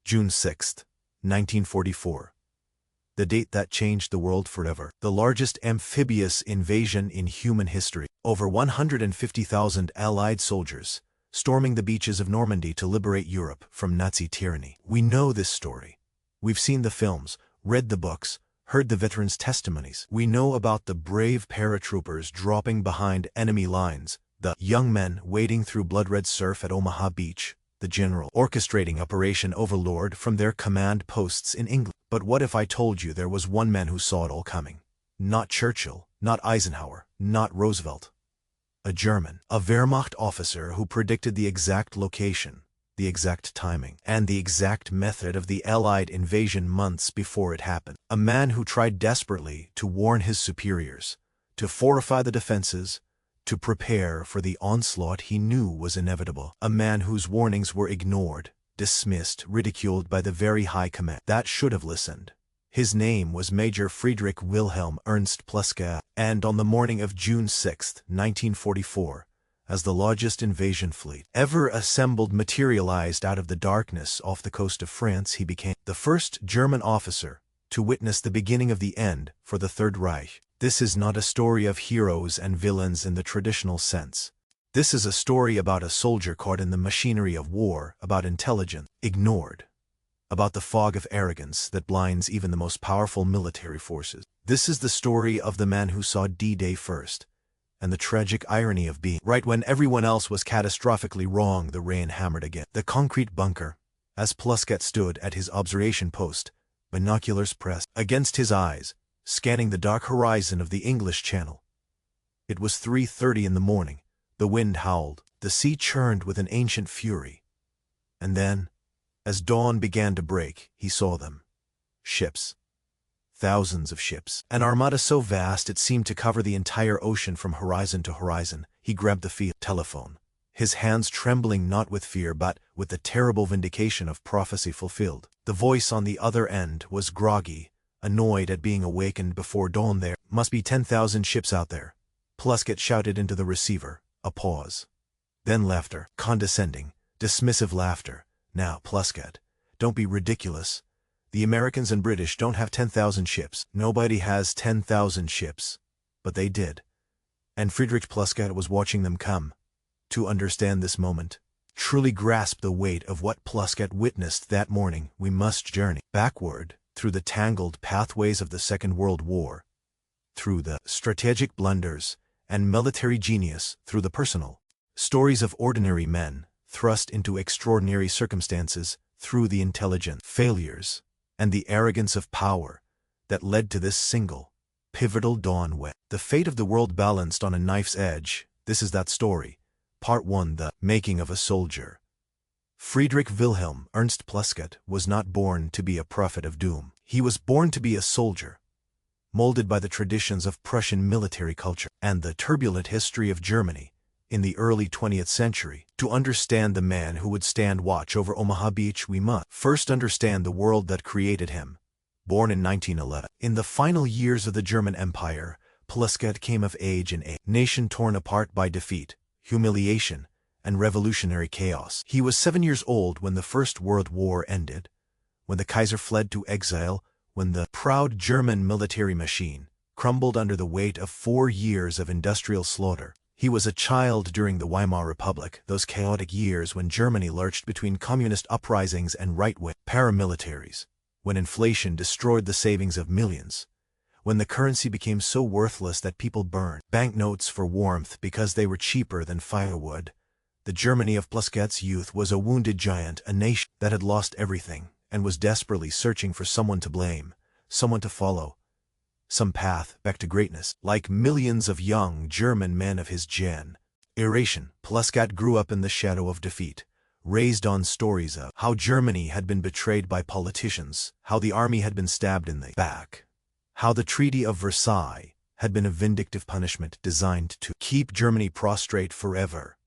June 6, 1944. The date that changed the world forever. The largest amphibious invasion in human history. Over 150,000 Allied soldiers storming the beaches of Normandy to liberate Europe from Nazi tyranny. We know this story. We've seen the films, read the books, heard the veterans' testimonies. We know about the brave paratroopers dropping behind enemy lines, the young men wading through blood-red surf at Omaha Beach, the general orchestrating Operation Overlord from their command posts in England. But what if I told you there was one man who saw it all coming? Not Churchill, not Eisenhower, not Roosevelt. A German, a Wehrmacht officer who predicted the exact location, the exact timing, and the exact method of the Allied invasion months before it happened. A man who tried desperately to warn his superiors, to fortify the defenses, to prepare for the onslaught he knew was inevitable. A man whose warnings were ignored, dismissed, ridiculed by the very high command that should have listened. His name was Major Friedrich Wilhelm Ernst Ploeskat, and on the morning of June 6, 1944, as the largest invasion fleet ever assembled materialized out of the darkness off the coast of France, he became the first German officer to witness the beginning of the end for the Third Reich. This is not a story of heroes and villains in the traditional sense. This is a story about a soldier caught in the machinery of war, about intelligence ignored, about the fog of arrogance that blinds even the most powerful military forces. This is the story of the man who saw D-Day first, and the tragic irony of being right when everyone else was catastrophically wrong. The rain hammered again. The concrete bunker, as Ploeskat stood at his observation post, binoculars pressed against his eyes, scanning the dark horizon of the English Channel. It was 3:30 in the morning. The wind howled, the sea churned with an ancient fury. And then, as dawn began to break, he saw them. Ships. Thousands of ships. An armada so vast it seemed to cover the entire ocean from horizon to horizon. He grabbed the field telephone, his hands trembling not with fear but with the terrible vindication of prophecy fulfilled. The voice on the other end was groggy, annoyed at being awakened before dawn. There must be 10,000 ships out there. Ploeskat shouted into the receiver. A pause. Then laughter. Condescending, dismissive laughter. Now, Ploeskat, don't be ridiculous. The Americans and British don't have 10,000 ships. Nobody has 10,000 ships. But they did. And Friedrich Ploeskat was watching them come. To understand this moment, truly grasp the weight of what Ploeskat witnessed that morning, we must journey backward through the tangled pathways of the Second World War, through the strategic blunders and military genius, through the personal stories of ordinary men thrust into extraordinary circumstances, through the intelligent failures and the arrogance of power that led to this single, pivotal dawn when the fate of the world balanced on a knife's edge. This is that story. Part 1. The Making of a Soldier. Friedrich Wilhelm Ernst Ploeskat was not born to be a prophet of doom. He was born to be a soldier, molded by the traditions of Prussian military culture and the turbulent history of Germany in the early 20th century. To understand the man who would stand watch over Omaha Beach, we must first understand the world that created him. Born in 1911, in the final years of the German Empire, Ploeskat came of age in a nation torn apart by defeat, humiliation, and revolutionary chaos. He was 7 years old when the First World War ended, when the Kaiser fled to exile, when the proud German military machine crumbled under the weight of 4 years of industrial slaughter. He was a child during the Weimar Republic, those chaotic years when Germany lurched between communist uprisings and right-wing paramilitaries, when inflation destroyed the savings of millions, when the currency became so worthless that people burned banknotes for warmth because they were cheaper than firewood. The Germany of Ploeskat's youth was a wounded giant, a nation that had lost everything and was desperately searching for someone to blame, someone to follow, some path back to greatness. Like millions of young German men of his generation, Ploeskat grew up in the shadow of defeat, raised on stories of how Germany had been betrayed by politicians, how the army had been stabbed in the back, how the Treaty of Versailles had been a vindictive punishment designed to keep Germany prostrate forever.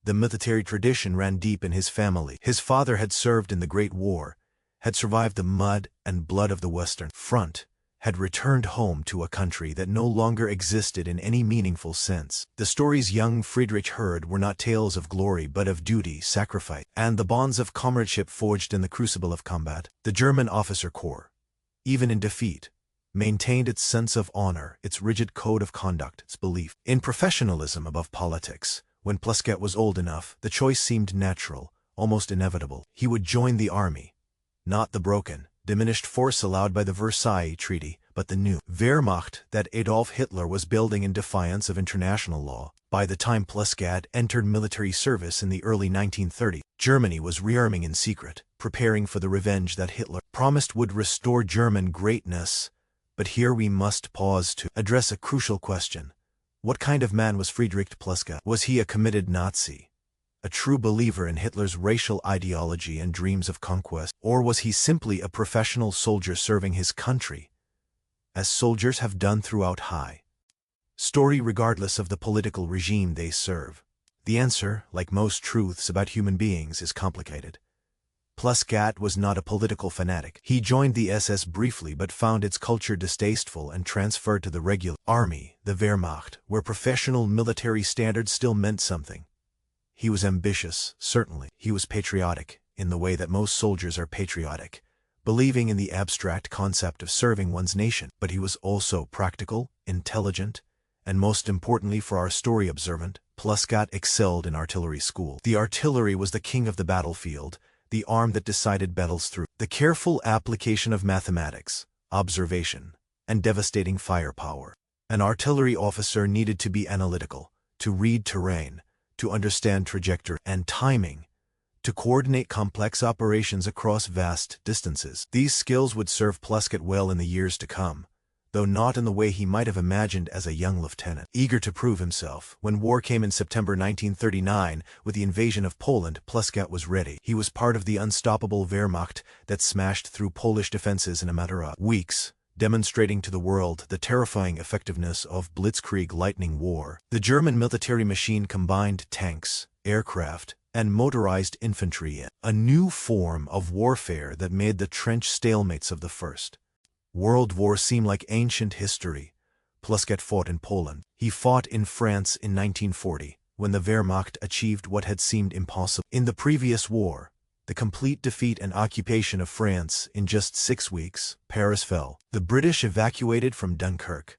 The military tradition ran deep in his family. His father had served in the Great War, had survived the mud and blood of the Western Front, had returned home to a country that no longer existed in any meaningful sense. The stories young Friedrich heard were not tales of glory but of duty, sacrifice, and the bonds of comradeship forged in the crucible of combat. The German officer corps, even in defeat, maintained its sense of honor, its rigid code of conduct, its belief in professionalism above politics. When Plasket was old enough, the choice seemed natural, almost inevitable. He would join the army, not the broken, diminished force allowed by the Versailles Treaty, but the new Wehrmacht that Adolf Hitler was building in defiance of international law. By the time Plasket entered military service in the early 1930s, Germany was rearming in secret, preparing for the revenge that Hitler promised would restore German greatness. But here we must pause to address a crucial question. What kind of man was Friedrich Plasket? Was he a committed Nazi, a true believer in Hitler's racial ideology and dreams of conquest, or was he simply a professional soldier serving his country, as soldiers have done throughout history regardless of the political regime they serve? The answer, like most truths about human beings, is complicated. Plasket was not a political fanatic. He joined the SS briefly but found its culture distasteful and transferred to the regular army, the Wehrmacht, where professional military standards still meant something. He was ambitious, certainly. He was patriotic, in the way that most soldiers are patriotic, believing in the abstract concept of serving one's nation. But he was also practical, intelligent, and most importantly for our story observant, Plasket excelled in artillery school. The artillery was the king of the battlefield, the arm that decided battles through the careful application of mathematics, observation, and devastating firepower. An artillery officer needed to be analytical, to read terrain, to understand trajectory and timing, to coordinate complex operations across vast distances. These skills would serve Plasket well in the years to come, though not in the way he might have imagined as a young lieutenant. Eager to prove himself, when war came in September 1939 with the invasion of Poland, Plasket was ready. He was part of the unstoppable Wehrmacht that smashed through Polish defenses in a matter of weeks, demonstrating to the world the terrifying effectiveness of blitzkrieg lightning war. The German military machine combined tanks, aircraft, and motorized infantry in a new form of warfare that made the trench stalemates of the First World War seem like ancient history. Plasket fought in Poland. He fought in France in 1940, when the Wehrmacht achieved what had seemed impossible. In the previous war, the complete defeat and occupation of France in just 6 weeks, Paris fell. The British evacuated from Dunkirk.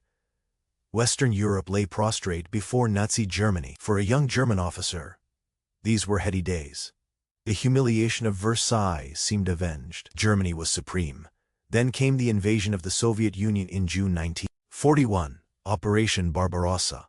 Western Europe lay prostrate before Nazi Germany. For a young German officer, these were heady days. The humiliation of Versailles seemed avenged. Germany was supreme. Then came the invasion of the Soviet Union in June 1941, Operation Barbarossa,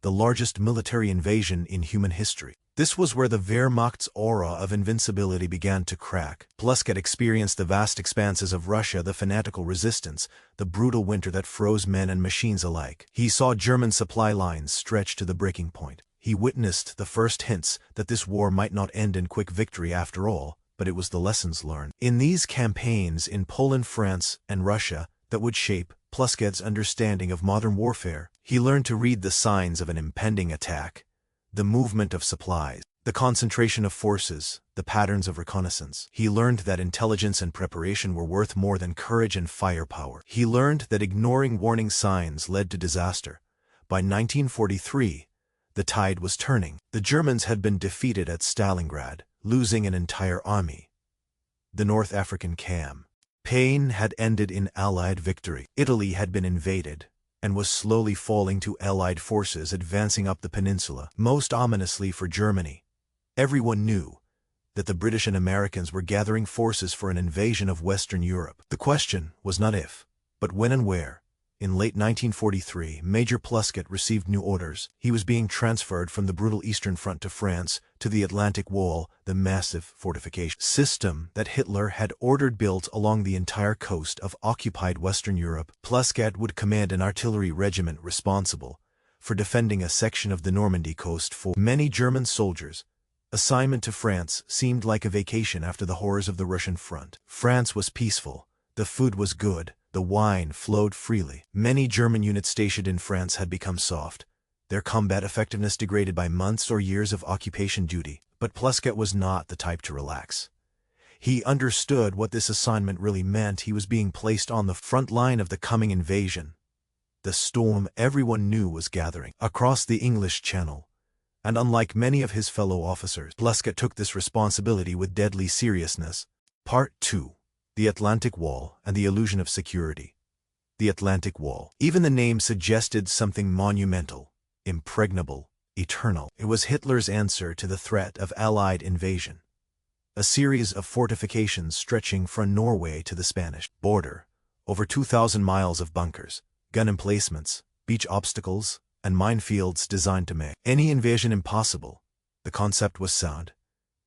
the largest military invasion in human history. This was where the Wehrmacht's aura of invincibility began to crack. Plasket experienced the vast expanses of Russia, the fanatical resistance, the brutal winter that froze men and machines alike. He saw German supply lines stretch to the breaking point. He witnessed the first hints that this war might not end in quick victory after all, but it was the lessons learned in these campaigns in Poland, France, and Russia that would shape Plasket's understanding of modern warfare. He learned to read the signs of an impending attack, the movement of supplies, the concentration of forces, the patterns of reconnaissance. He learned that intelligence and preparation were worth more than courage and firepower. He learned that ignoring warning signs led to disaster. By 1943, the tide was turning. The Germans had been defeated at Stalingrad, losing an entire army. The North African campaign had ended in Allied victory. Italy had been invaded and was slowly falling to Allied forces advancing up the peninsula. Most ominously for Germany, everyone knew that the British and Americans were gathering forces for an invasion of Western Europe. The question was not if, but when and where. In late 1943, Major Plasket received new orders. He was being transferred from the brutal Eastern Front to France, to the Atlantic Wall, the massive fortification system that Hitler had ordered built along the entire coast of occupied Western Europe. Plasket would command an artillery regiment responsible for defending a section of the Normandy coast. For many German soldiers, assignment to France seemed like a vacation after the horrors of the Russian front. France was peaceful, the food was good, the wine flowed freely. Many German units stationed in France had become soft, their combat effectiveness degraded by months or years of occupation duty. But Plasket was not the type to relax. He understood what this assignment really meant. He was being placed on the front line of the coming invasion. The storm everyone knew was gathering across the English Channel, and unlike many of his fellow officers, Plusket took this responsibility with deadly seriousness. Part 2. The Atlantic Wall and the Illusion of Security. The Atlantic Wall. Even the name suggested something monumental, impregnable, eternal. It was Hitler's answer to the threat of Allied invasion. A series of fortifications stretching from Norway to the Spanish border, over 2,000 miles of bunkers, gun emplacements, beach obstacles, and minefields designed to make any invasion impossible. The concept was sound.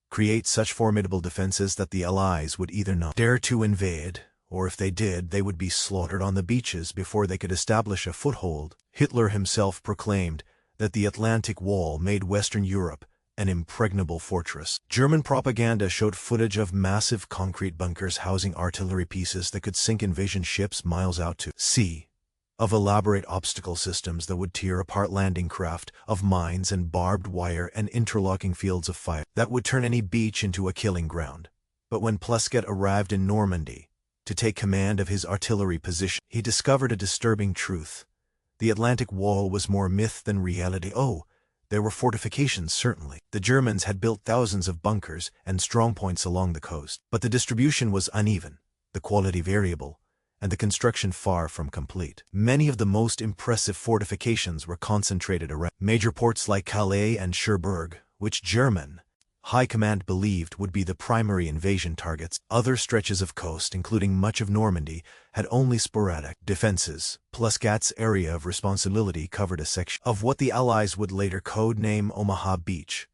Create such formidable defenses that the Allies would either not dare to invade, or if they did, they would be slaughtered on the beaches before they could establish a foothold. Hitler himself proclaimed that the Atlantic Wall made Western Europe an impregnable fortress. German propaganda showed footage of massive concrete bunkers housing artillery pieces that could sink invasion ships miles out to sea, of elaborate obstacle systems that would tear apart landing craft, of mines and barbed wire and interlocking fields of fire that would turn any beach into a killing ground. But when Plusket arrived in Normandy to take command of his artillery position, he discovered a disturbing truth. The Atlantic Wall was more myth than reality. Oh, there were fortifications, certainly. The Germans had built thousands of bunkers and strongpoints along the coast, but the distribution was uneven, the quality variable, and the construction far from complete. Many of the most impressive fortifications were concentrated around major ports like Calais and Cherbourg, which German high command believed would be the primary invasion targets. Other stretches of coast, including much of Normandy, had only sporadic defenses. Plusket's area of responsibility covered a section of what the Allies would later codename Omaha Beach,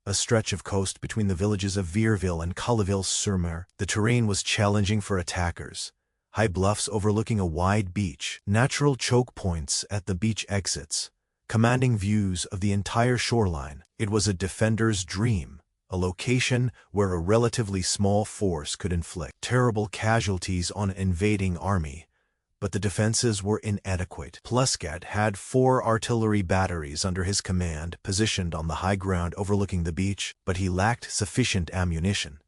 a stretch of coast between the villages of Vierville and Colleville-sur-Mer. The terrain was challenging for attackers. High bluffs overlooking a wide beach, natural choke points at the beach exits, commanding views of the entire shoreline. It was a defender's dream, a location where a relatively small force could inflict terrible casualties on an invading army, but the defenses were inadequate. Plusket had 4 artillery batteries under his command positioned on the high ground overlooking the beach, but he lacked sufficient ammunition,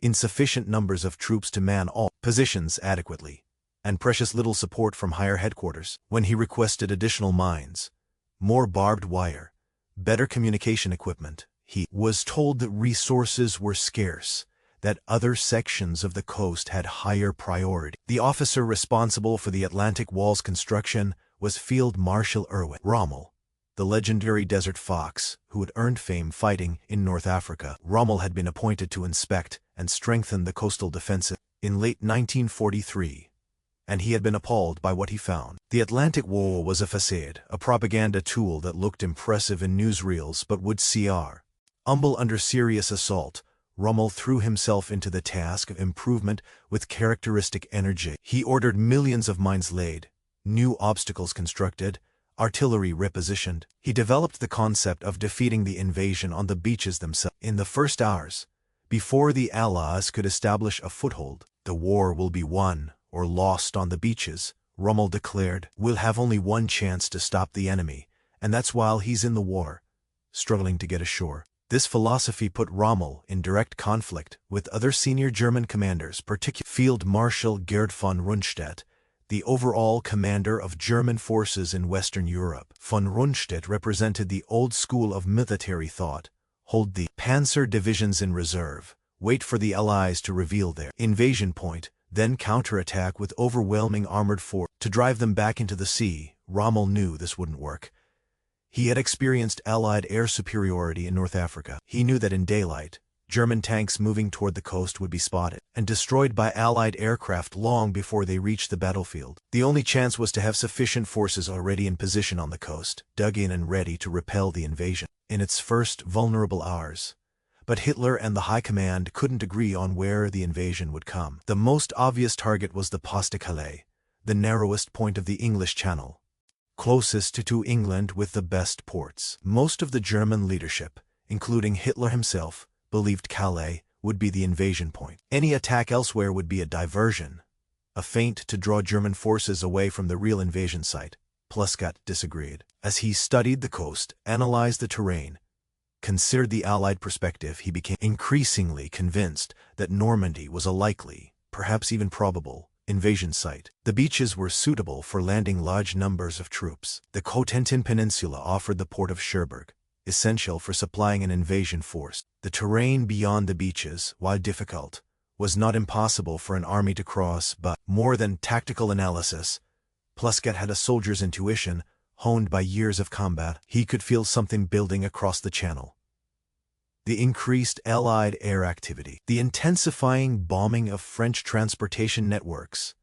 insufficient numbers of troops to man all positions adequately, and precious little support from higher headquarters. When he requested additional mines, more barbed wire, better communication equipment, he was told that resources were scarce, that other sections of the coast had higher priority. The officer responsible for the Atlantic Wall's construction was Field Marshal Erwin Rommel, the legendary Desert Fox, who had earned fame fighting in North Africa. Rommel had been appointed to inspect and strengthen the coastal defenses in late 1943, and he had been appalled by what he found. The Atlantic Wall was a facade, a propaganda tool that looked impressive in newsreels but would CR. Humble under serious assault, Rommel threw himself into the task of improvement with characteristic energy. He ordered millions of mines laid, new obstacles constructed, artillery repositioned. He developed the concept of defeating the invasion on the beaches themselves. In the first hours, before the Allies could establish a foothold, the war will be won or lost on the beaches, Rommel declared. We'll have only one chance to stop the enemy, and that's while he's in the war, struggling to get ashore. This philosophy put Rommel in direct conflict with other senior German commanders, particularly Field Marshal Gerd von Rundstedt, the overall commander of German forces in Western Europe. Von Rundstedt represented the old school of military thought: hold the panzer divisions in reserve, wait for the Allies to reveal their invasion point, then counterattack with overwhelming armored force to drive them back into the sea. Rommel knew this wouldn't work. He had experienced Allied air superiority in North Africa. He knew that in daylight, German tanks moving toward the coast would be spotted and destroyed by Allied aircraft long before they reached the battlefield. The only chance was to have sufficient forces already in position on the coast, dug in and ready to repel the invasion in its first vulnerable hours. But Hitler and the High Command couldn't agree on where the invasion would come. The most obvious target was the Pas de Calais, the narrowest point of the English Channel, closest to England with the best ports. Most of the German leadership, including Hitler himself, believed Calais would be the invasion point. Any attack elsewhere would be a diversion, a feint to draw German forces away from the real invasion site. Plusket disagreed. As he studied the coast, analyzed the terrain, considered the Allied perspective, he became increasingly convinced that Normandy was a likely, perhaps even probable, invasion site. The beaches were suitable for landing large numbers of troops. The Cotentin Peninsula offered the port of Cherbourg, essential for supplying an invasion force. The terrain beyond the beaches, while difficult, was not impossible for an army to cross, but more than tactical analysis, Plusquet had a soldier's intuition, honed by years of combat. He could feel something building across the channel. The increased Allied air activity, the intensifying bombing of French transportation networks,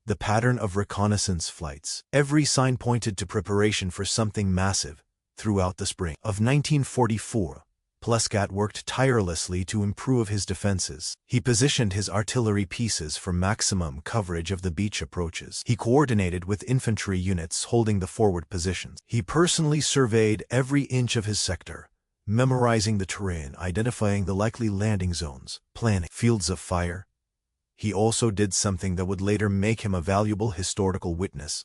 the pattern of reconnaissance flights. Every sign pointed to preparation for something massive. Throughout the spring of 1944, Plusquet worked tirelessly to improve his defenses. He positioned his artillery pieces for maximum coverage of the beach approaches. He coordinated with infantry units holding the forward positions. He personally surveyed every inch of his sector, memorizing the terrain, identifying the likely landing zones, planning fields of fire. He also did something that would later make him a valuable historical witness.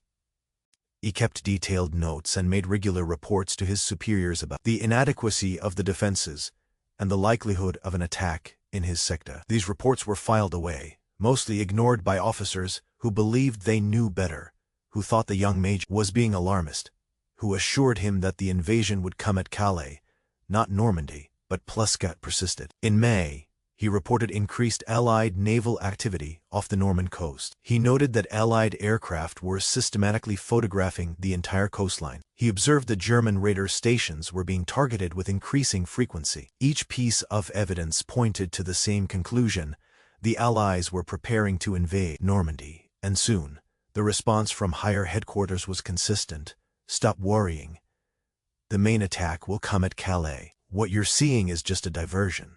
He kept detailed notes and made regular reports to his superiors about the inadequacy of the defenses and the likelihood of an attack in his sector. These reports were filed away, mostly ignored by officers who believed they knew better, who thought the young major was being alarmist, who assured him that the invasion would come at Calais, not Normandy. But Plusquet persisted. In May, he reported increased Allied naval activity off the Norman coast. He noted that Allied aircraft were systematically photographing the entire coastline. He observed that German radar stations were being targeted with increasing frequency. Each piece of evidence pointed to the same conclusion: the Allies were preparing to invade Normandy, and soon, the response from higher headquarters was consistent: stop worrying. The main attack will come at Calais. What you're seeing is just a diversion.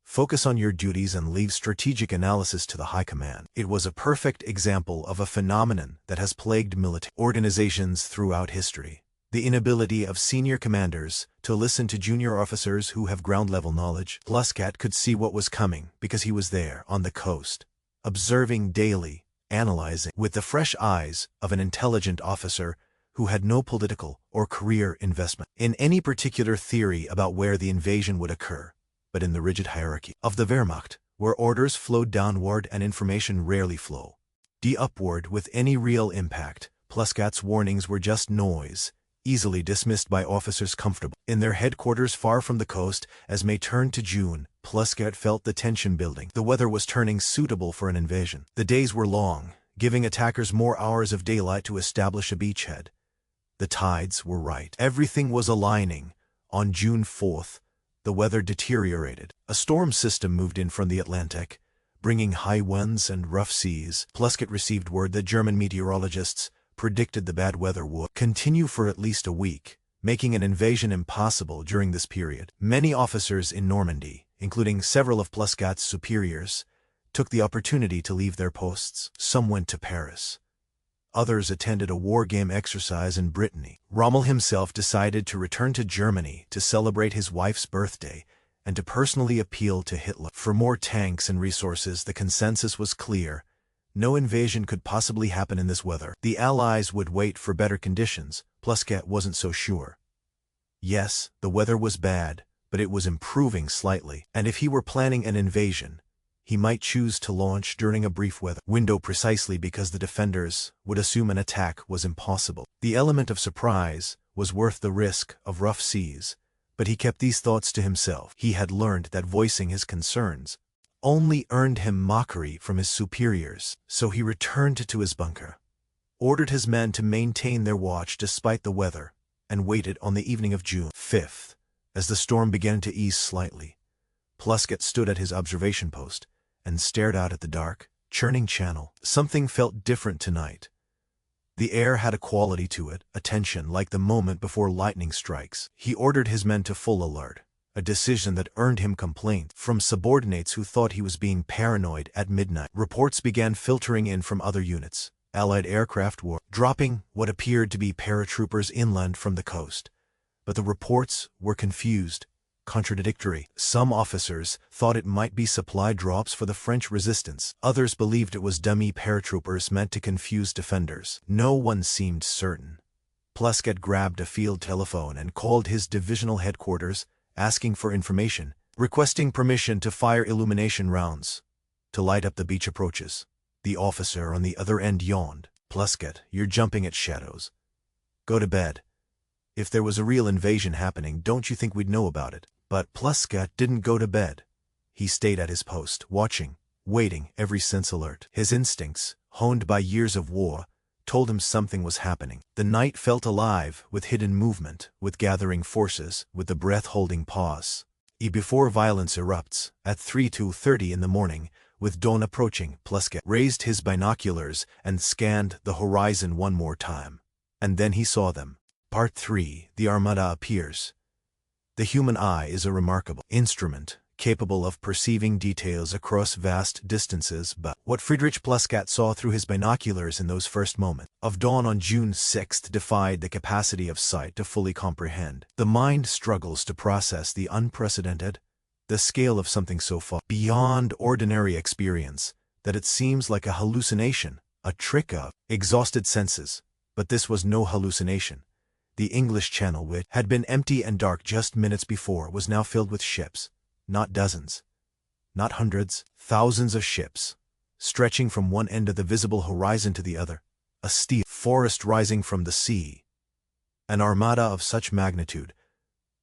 Focus on your duties and leave strategic analysis to the high command. It was a perfect example of a phenomenon that has plagued military organizations throughout history: the inability of senior commanders to listen to junior officers who have ground-level knowledge. Plusquet could see what was coming because he was there, on the coast, observing daily, analyzing with the fresh eyes of an intelligent officer who had no political or career investment in any particular theory about where the invasion would occur, but in the rigid hierarchy of the Wehrmacht, where orders flowed downward and information rarely flowed upward with any real impact. Plusquet's warnings were just noise, easily dismissed by officers comfortable in their headquarters far from the coast. As May turned to June, Plusquet felt the tension building. The weather was turning suitable for an invasion. The days were long, giving attackers more hours of daylight to establish a beachhead. The tides were right. Everything was aligning. On June 4th, the weather deteriorated. A storm system moved in from the Atlantic, bringing high winds and rough seas. Plusquet received word that German meteorologists predicted the bad weather would continue for at least a week, making an invasion impossible during this period. Many officers in Normandy, including several of Plusquet's superiors, took the opportunity to leave their posts. Some went to Paris. Others attended a war game exercise in Brittany. Rommel himself decided to return to Germany to celebrate his wife's birthday and to personally appeal to Hitler for more tanks and resources. The consensus was clear: no invasion could possibly happen in this weather. The Allies would wait for better conditions. Plusquet wasn't so sure. Yes, the weather was bad, but it was improving slightly, and if he were planning an invasion, he might choose to launch during a brief weather window precisely because the defenders would assume an attack was impossible. The element of surprise was worth the risk of rough seas, but he kept these thoughts to himself. He had learned that voicing his concerns only earned him mockery from his superiors. So he returned to his bunker, ordered his men to maintain their watch despite the weather, and waited on the evening of June 5th. As the storm began to ease slightly, Plusquet stood at his observation post and stared out at the dark, churning channel. Something felt different tonight. The air had a quality to it, a tension like the moment before lightning strikes. He ordered his men to full alert, a decision that earned him complaint from subordinates who thought he was being paranoid. At midnight, reports began filtering in from other units. Allied aircraft were dropping what appeared to be paratroopers inland from the coast. But the reports were confused, contradictory. Some officers thought it might be supply drops for the French resistance. Others believed it was dummy paratroopers meant to confuse defenders. No one seemed certain. Plusquet grabbed a field telephone and called his divisional headquarters asking for information, requesting permission to fire illumination rounds to light up the beach approaches. The officer on the other end yawned. Plusket, you're jumping at shadows. Go to bed. If there was a real invasion happening, don't you think we'd know about it? But Plusket didn't go to bed. He stayed at his post, watching, waiting, every sense alert. His instincts, honed by years of war, told him something was happening. The night felt alive, with hidden movement, with gathering forces, with the breath-holding pause. Before violence erupts, at 3:30 in the morning, with dawn approaching, Plusket raised his binoculars and scanned the horizon one more time. And then he saw them. Part 3. The Armada appears. The human eye is a remarkable instrument, capable of perceiving details across vast distances, but what Friedrich Plusket saw through his binoculars in those first moments of dawn on June 6th defied the capacity of sight to fully comprehend. The mind struggles to process the unprecedented, the scale of something so far beyond ordinary experience, that it seems like a hallucination, a trick of exhausted senses. But this was no hallucination. The English Channel, which had been empty and dark just minutes before, was now filled with ships. Not dozens, not hundreds, thousands of ships, stretching from one end of the visible horizon to the other, a steel forest rising from the sea, an armada of such magnitude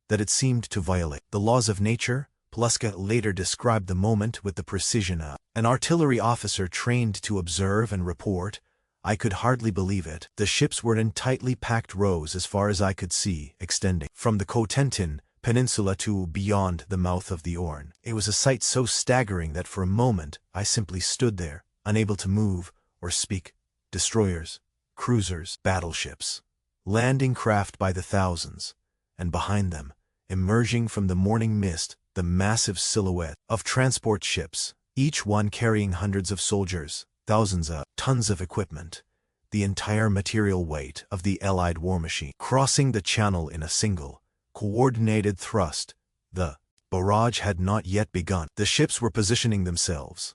that it seemed to violate the laws of nature. Plusket later described the moment with the precision of an artillery officer trained to observe and report. I could hardly believe it. The ships were in tightly packed rows as far as I could see, extending from the Cotentin Peninsula to beyond the mouth of the Orne. It was a sight so staggering that for a moment I simply stood there, unable to move or speak. Destroyers, cruisers, battleships, landing craft by the thousands, and behind them, emerging from the morning mist, the massive silhouette of transport ships, each one carrying hundreds of soldiers, thousands of tons of equipment, the entire material weight of the Allied war machine, crossing the channel in a single, coordinated thrust. The barrage had not yet begun. The ships were positioning themselves,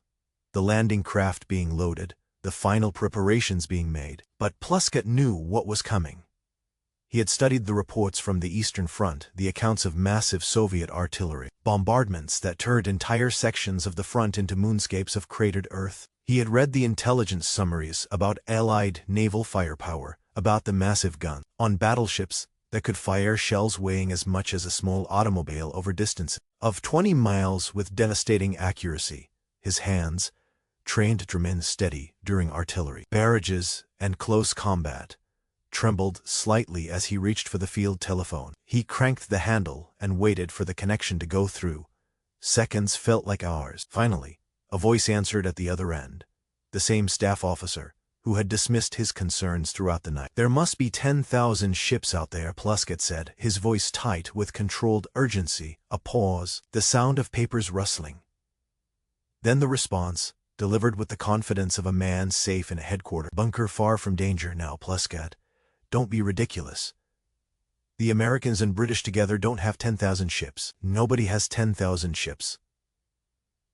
the landing craft being loaded, the final preparations being made. But Plusket knew what was coming. He had studied the reports from the Eastern Front, the accounts of massive Soviet artillery, bombardments that turned entire sections of the front into moonscapes of cratered earth. He had read the intelligence summaries about Allied naval firepower, about the massive guns on battleships that could fire shells weighing as much as a small automobile over distances of 20 miles with devastating accuracy. His hands, trained to remain steady during artillery barrages and close combat, trembled slightly as he reached for the field telephone. He cranked the handle and waited for the connection to go through. Seconds felt like hours. Finally, a voice answered at the other end. The same staff officer, who had dismissed his concerns throughout the night. There must be 10,000 ships out there, Plusket said, his voice tight with controlled urgency. A pause, the sound of papers rustling. Then the response, delivered with the confidence of a man safe in a headquarters bunker far from danger. Now, Plusket, don't be ridiculous. The Americans and British together don't have 10,000 ships. Nobody has 10,000 ships.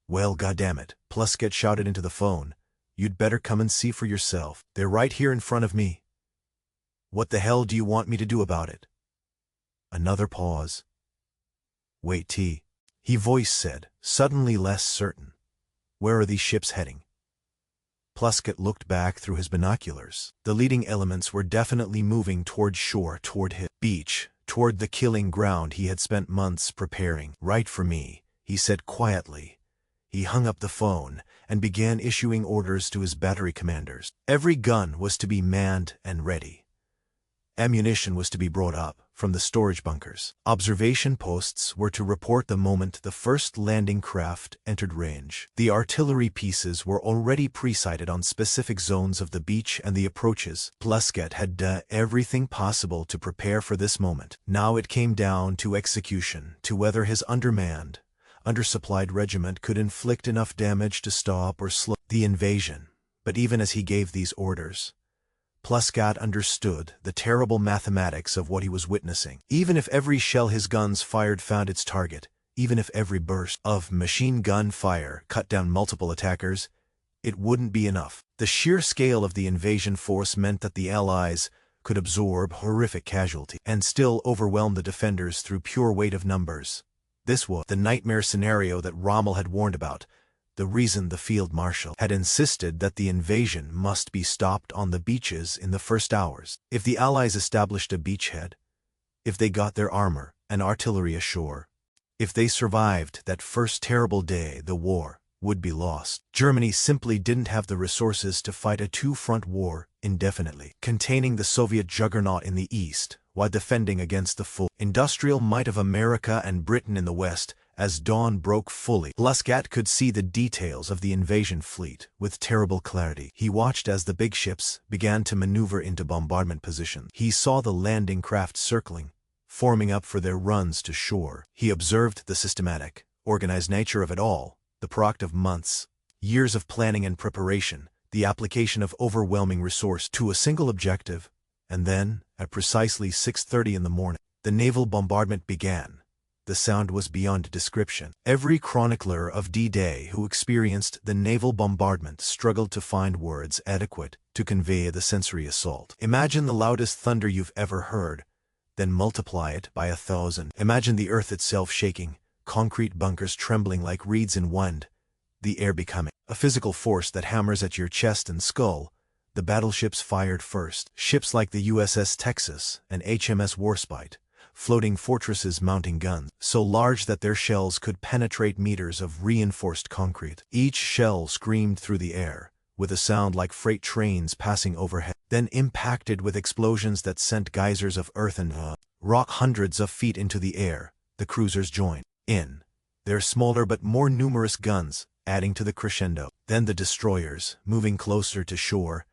Well, goddammit, Plusket shouted into the phone. You'd better come and see for yourself. They're right here in front of me. What the hell do you want me to do about it? Another pause. Wait, T. He voice said, suddenly less certain. Where are these ships heading? Plusket looked back through his binoculars. The leading elements were definitely moving toward shore, toward his beach, toward the killing ground he had spent months preparing. Right for me, he said quietly. He hung up the phone and began issuing orders to his battery commanders. Every gun was to be manned and ready. Ammunition was to be brought up from the storage bunkers. Observation posts were to report the moment the first landing craft entered range. The artillery pieces were already pre-sighted on specific zones of the beach and the approaches. Plusket had done everything possible to prepare for this moment. Now it came down to execution, to whether his undermanned, undersupplied regiment could inflict enough damage to stop or slow the invasion. But even as he gave these orders, Plusket understood the terrible mathematics of what he was witnessing. Even if every shell his guns fired found its target, even if every burst of machine gun fire cut down multiple attackers, it wouldn't be enough. The sheer scale of the invasion force meant that the Allies could absorb horrific casualty and still overwhelm the defenders through pure weight of numbers. This was the nightmare scenario that Rommel had warned about, the reason the field marshal had insisted that the invasion must be stopped on the beaches in the first hours. If the Allies established a beachhead, if they got their armor and artillery ashore, if they survived that first terrible day, the war would be lost. Germany simply didn't have the resources to fight a two-front war indefinitely, containing the Soviet juggernaut in the east while defending against the full industrial might of America and Britain in the west. As dawn broke fully, Pluscat could see the details of the invasion fleet with terrible clarity. He watched as the big ships began to maneuver into bombardment position. He saw the landing craft circling, forming up for their runs to shore. He observed the systematic, organized nature of it all, the product of months, years of planning and preparation, the application of overwhelming resource to a single objective, and then, at precisely 6:30 in the morning, the naval bombardment began. The sound was beyond description. Every chronicler of D-Day who experienced the naval bombardment struggled to find words adequate to convey the sensory assault. Imagine the loudest thunder you've ever heard, then multiply it by 1,000. Imagine the earth itself shaking, concrete bunkers trembling like reeds in wind, the air becoming a physical force that hammers at your chest and skull. The battleships fired first. Ships like the USS Texas and HMS Warspite, floating fortresses mounting guns so large that their shells could penetrate meters of reinforced concrete. Each shell screamed through the air, with a sound like freight trains passing overhead, then impacted with explosions that sent geysers of earth and rock hundreds of feet into the air. The cruisers joined in, their smaller but more numerous guns adding to the crescendo. Then the destroyers, moving closer to shore,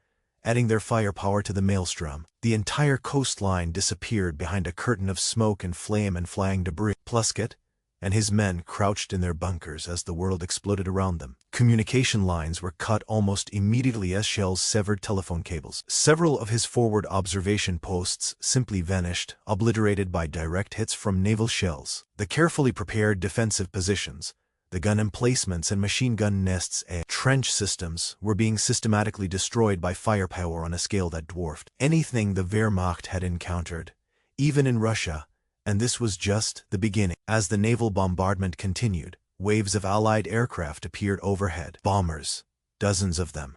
adding their firepower to the maelstrom. The entire coastline disappeared behind a curtain of smoke and flame and flying debris. Pluscat and his men crouched in their bunkers as the world exploded around them. Communication lines were cut almost immediately as shells severed telephone cables. Several of his forward observation posts simply vanished, obliterated by direct hits from naval shells. The carefully prepared defensive positions, the gun emplacements and machine gun nests and trench systems were being systematically destroyed by firepower on a scale that dwarfed anything the Wehrmacht had encountered, even in Russia, and this was just the beginning. As the naval bombardment continued, waves of Allied aircraft appeared overhead. Bombers, dozens of them,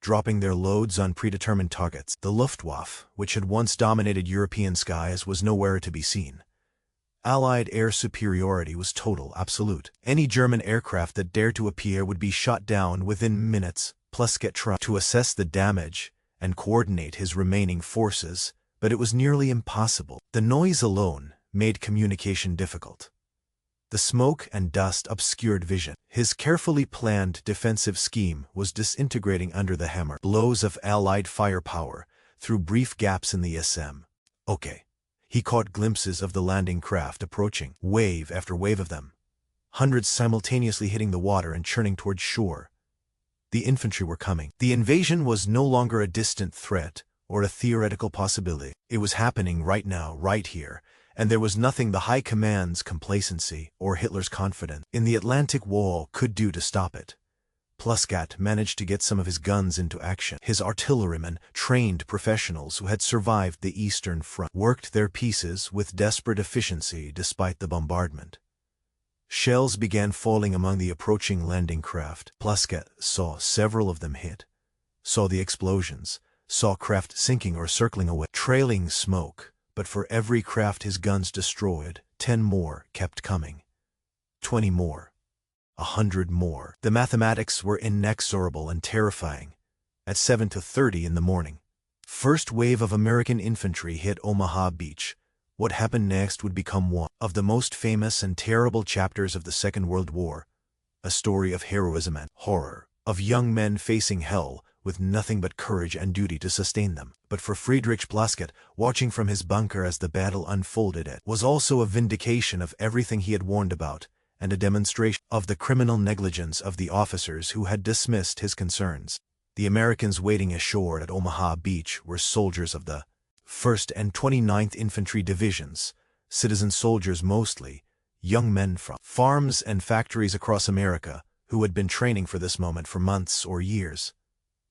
dropping their loads on predetermined targets. The Luftwaffe, which had once dominated European skies, was nowhere to be seen. Allied air superiority was total, absolute. Any German aircraft that dared to appear would be shot down within minutes. Pluscat tried to assess the damage and coordinate his remaining forces, but it was nearly impossible. The noise alone made communication difficult. The smoke and dust obscured vision. His carefully planned defensive scheme was disintegrating under the hammer blows of Allied firepower through brief gaps in the SM. Okay. He caught glimpses of the landing craft approaching, wave after wave of them, hundreds simultaneously hitting the water and churning towards shore. The infantry were coming. The invasion was no longer a distant threat or a theoretical possibility. It was happening right now, right here, and there was nothing the High Command's complacency or Hitler's confidence in the Atlantic Wall could do to stop it. Pluscat managed to get some of his guns into action. His artillerymen, trained professionals who had survived the Eastern Front, worked their pieces with desperate efficiency despite the bombardment. Shells began falling among the approaching landing craft. Pluscat saw several of them hit, saw the explosions, saw craft sinking or circling away, trailing smoke, but for every craft his guns destroyed, 10 more kept coming. 20 more. 100 more. The mathematics were inexorable and terrifying. At 7:30 in the morning, first wave of American infantry hit Omaha Beach. What happened next would become one of the most famous and terrible chapters of the Second World War, a story of heroism and horror, of young men facing hell with nothing but courage and duty to sustain them. But for Friedrich Pluscat, watching from his bunker as the battle unfolded, it was also a vindication of everything he had warned about, and a demonstration of the criminal negligence of the officers who had dismissed his concerns. The Americans waiting ashore at Omaha Beach were soldiers of the 1st and 29th Infantry Divisions, citizen soldiers mostly, young men from farms and factories across America who had been training for this moment for months or years.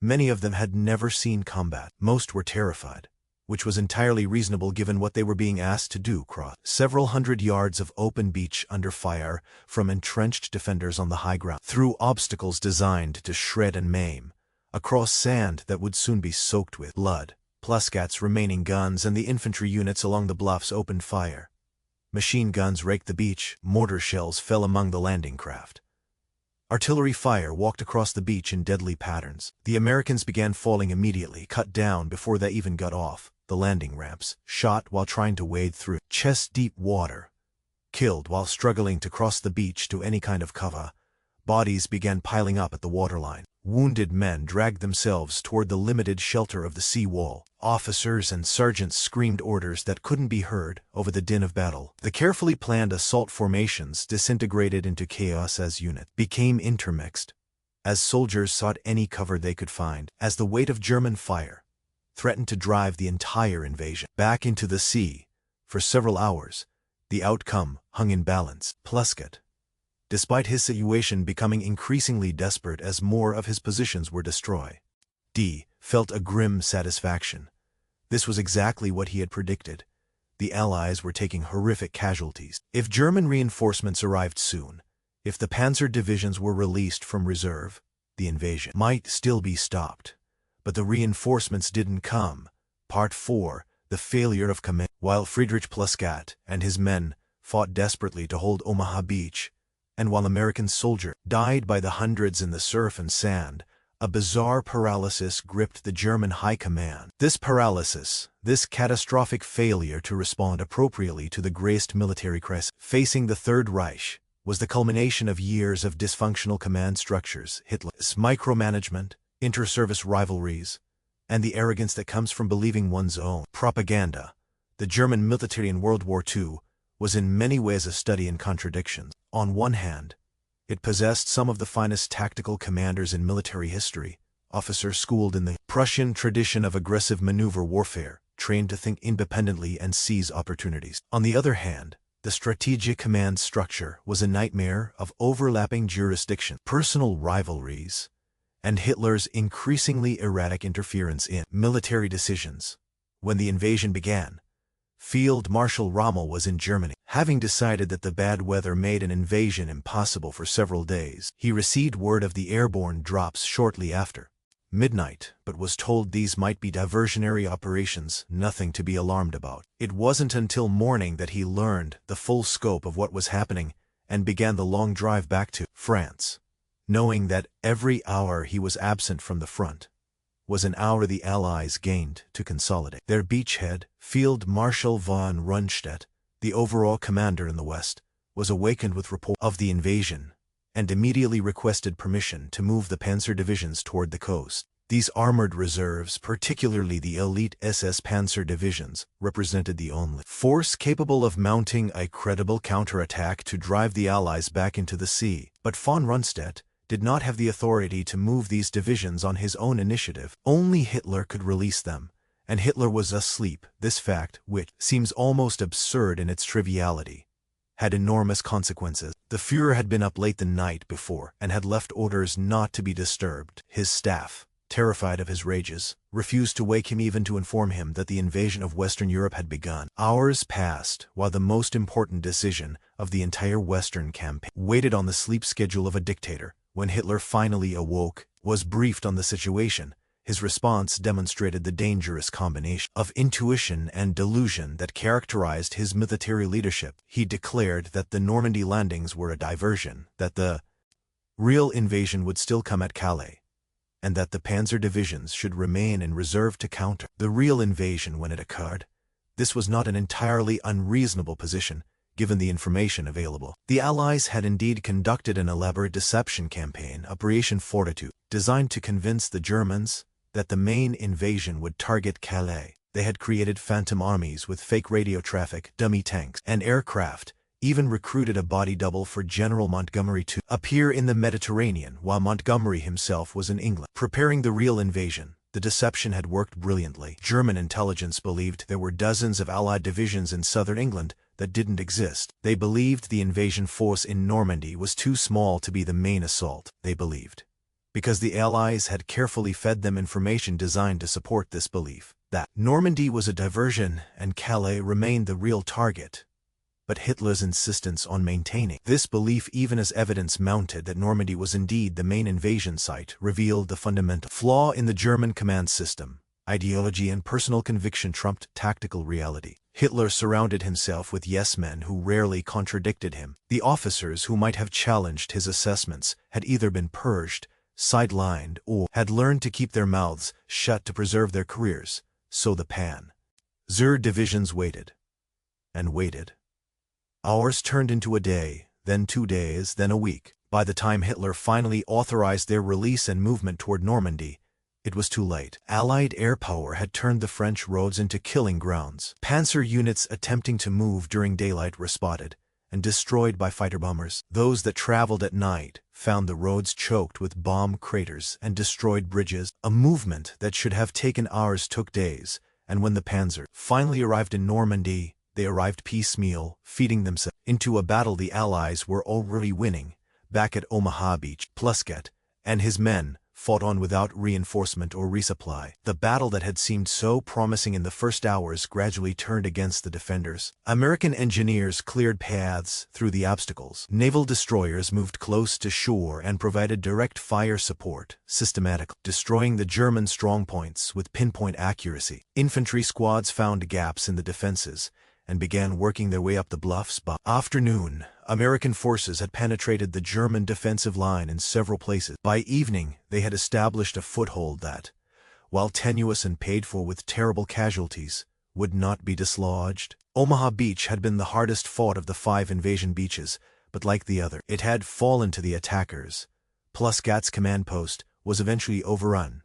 Many of them had never seen combat. Most were terrified. which was entirely reasonable given what they were being asked to do. Cross several hundred yards of open beach under fire from entrenched defenders on the high ground, through obstacles designed to shred and maim, across sand that would soon be soaked with blood. Pluscat's remaining guns and the infantry units along the bluffs opened fire. Machine guns raked the beach, mortar shells fell among the landing craft. Artillery fire walked across the beach in deadly patterns. The Americans began falling immediately, cut down before they even got off the landing ramps, shot while trying to wade through chest-deep water, killed while struggling to cross the beach to any kind of cover. Bodies began piling up at the waterline. Wounded men dragged themselves toward the limited shelter of the sea wall. Officers and sergeants screamed orders that couldn't be heard over the din of battle. The carefully planned assault formations disintegrated into chaos as units became intermixed, as soldiers sought any cover they could find, as the weight of German fire threatened to drive the entire invasion back into the sea. For several hours, the outcome hung in balance. Pluscat, despite his situation becoming increasingly desperate as more of his positions were destroyed, felt a grim satisfaction. This was exactly what he had predicted. The Allies were taking horrific casualties. If German reinforcements arrived soon, if the panzer divisions were released from reserve, the invasion might still be stopped. But the reinforcements didn't come. Part 4, the failure of command. While Friedrich Pluscat and his men fought desperately to hold Omaha Beach, and while American soldiers died by the hundreds in the surf and sand, a bizarre paralysis gripped the German high command. This paralysis, this catastrophic failure to respond appropriately to the greatest military crisis facing the Third Reich, was the culmination of years of dysfunctional command structures, Hitler's micromanagement, inter-service rivalries, and the arrogance that comes from believing one's own propaganda. The German military in World War II was in many ways a study in contradictions. On one hand, it possessed some of the finest tactical commanders in military history, officers schooled in the Prussian tradition of aggressive maneuver warfare, trained to think independently and seize opportunities. On the other hand, the strategic command structure was a nightmare of overlapping jurisdiction, personal rivalries, and Hitler's increasingly erratic interference in military decisions. When the invasion began, Field Marshal Rommel was in Germany. Having decided that the bad weather made an invasion impossible for several days, he received word of the airborne drops shortly after midnight, but was told these might be diversionary operations, nothing to be alarmed about. It wasn't until morning that he learned the full scope of what was happening and began the long drive back to France, knowing that every hour he was absent from the front was an hour the Allies gained to consolidate. Their beachhead, Field Marshal von Rundstedt, the overall commander in the West, was awakened with report of the invasion and immediately requested permission to move the panzer divisions toward the coast. These armored reserves, particularly the elite SS Panzer divisions, represented the only force capable of mounting a credible counterattack to drive the Allies back into the sea. But von Rundstedt did not have the authority to move these divisions on his own initiative. Only Hitler could release them, and Hitler was asleep. This fact, which seems almost absurd in its triviality, had enormous consequences. The Führer had been up late the night before and had left orders not to be disturbed. His staff, terrified of his rages, refused to wake him even to inform him that the invasion of Western Europe had begun. Hours passed while the most important decision of the entire Western campaign waited on the sleep schedule of a dictator. When Hitler finally awoke, was briefed on the situation, his response demonstrated the dangerous combination of intuition and delusion that characterized his military leadership. He declared that the Normandy landings were a diversion, that the real invasion would still come at Calais, and that the panzer divisions should remain in reserve to counter the real invasion when it occurred. This was not an entirely unreasonable position, given the information available. The Allies had indeed conducted an elaborate deception campaign, Operation Fortitude, designed to convince the Germans that the main invasion would target Calais. They had created phantom armies with fake radio traffic, dummy tanks, and aircraft, even recruited a body double for General Montgomery to appear in the Mediterranean while Montgomery himself was in England. Preparing the real invasion, the deception had worked brilliantly. German intelligence believed there were dozens of Allied divisions in southern England that didn't exist. They believed the invasion force in Normandy was too small to be the main assault. They believed, because the Allies had carefully fed them information designed to support this belief, that Normandy was a diversion and Calais remained the real target. But Hitler's insistence on maintaining this belief, even as evidence mounted that Normandy was indeed the main invasion site, revealed the fundamental flaw in the German command system. Ideology and personal conviction trumped tactical reality. Hitler surrounded himself with yes-men who rarely contradicted him. The officers who might have challenged his assessments had either been purged, sidelined, or had learned to keep their mouths shut to preserve their careers. So the Panzer divisions waited and waited. Hours turned into a day, then 2 days, then a week. By the time Hitler finally authorized their release and movement toward Normandy, it was too late. Allied air power had turned the French roads into killing grounds. Panzer units attempting to move during daylight were spotted and destroyed by fighter bombers. Those that traveled at night found the roads choked with bomb craters and destroyed bridges. A movement that should have taken hours took days, and when the Panzer finally arrived in Normandy, they arrived piecemeal, feeding themselves into a battle the Allies were already winning. Back at Omaha Beach, Plusquet and his men fought on without reinforcement or resupply. The battle that had seemed so promising in the first hours gradually turned against the defenders. American engineers cleared paths through the obstacles. Naval destroyers moved close to shore and provided direct fire support, systematically destroying the German strongpoints with pinpoint accuracy. Infantry squads found gaps in the defenses and began working their way up the bluffs. By afternoon, American forces had penetrated the German defensive line in several places. By evening, they had established a foothold that, while tenuous and paid for with terrible casualties, would not be dislodged. Omaha Beach had been the hardest fought of the 5 invasion beaches, but like the other, it had fallen to the attackers. Plusquet's command post was eventually overrun.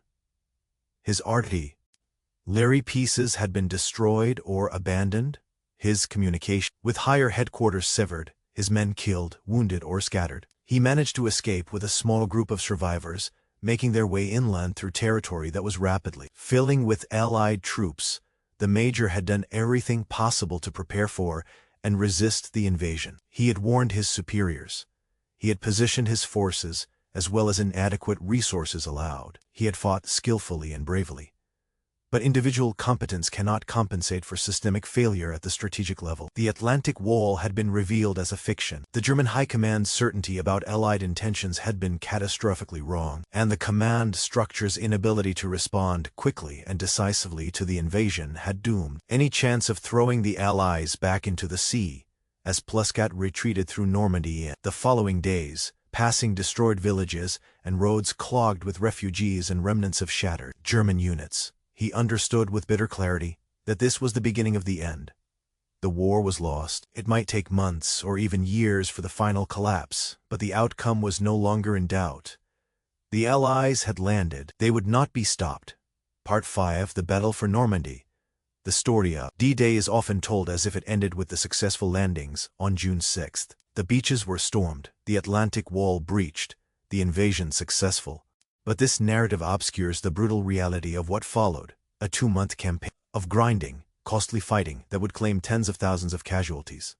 His artillery pieces had been destroyed or abandoned. His communication with higher headquarters severed, his men killed, wounded, or scattered. He managed to escape with a small group of survivors, making their way inland through territory that was rapidly filling with Allied troops. The major had done everything possible to prepare for and resist the invasion. He had warned his superiors. He had positioned his forces as well as inadequate resources allowed. He had fought skillfully and bravely. But individual competence cannot compensate for systemic failure at the strategic level. The Atlantic Wall had been revealed as a fiction. The German High Command's certainty about Allied intentions had been catastrophically wrong, and the command structure's inability to respond quickly and decisively to the invasion had doomed any chance of throwing the Allies back into the sea, as Plusquet retreated through Normandy in the following days, passing destroyed villages and roads clogged with refugees and remnants of shattered German units. He understood with bitter clarity that this was the beginning of the end. The war was lost. It might take months or even years for the final collapse, but the outcome was no longer in doubt. The Allies had landed. They would not be stopped. Part 5: The Battle for Normandy. The story of D-Day is often told as if it ended with the successful landings on June 6. The beaches were stormed, the Atlantic Wall breached, the invasion successful. But this narrative obscures the brutal reality of what followed, a 2-month campaign of grinding, costly fighting that would claim tens of thousands of casualties.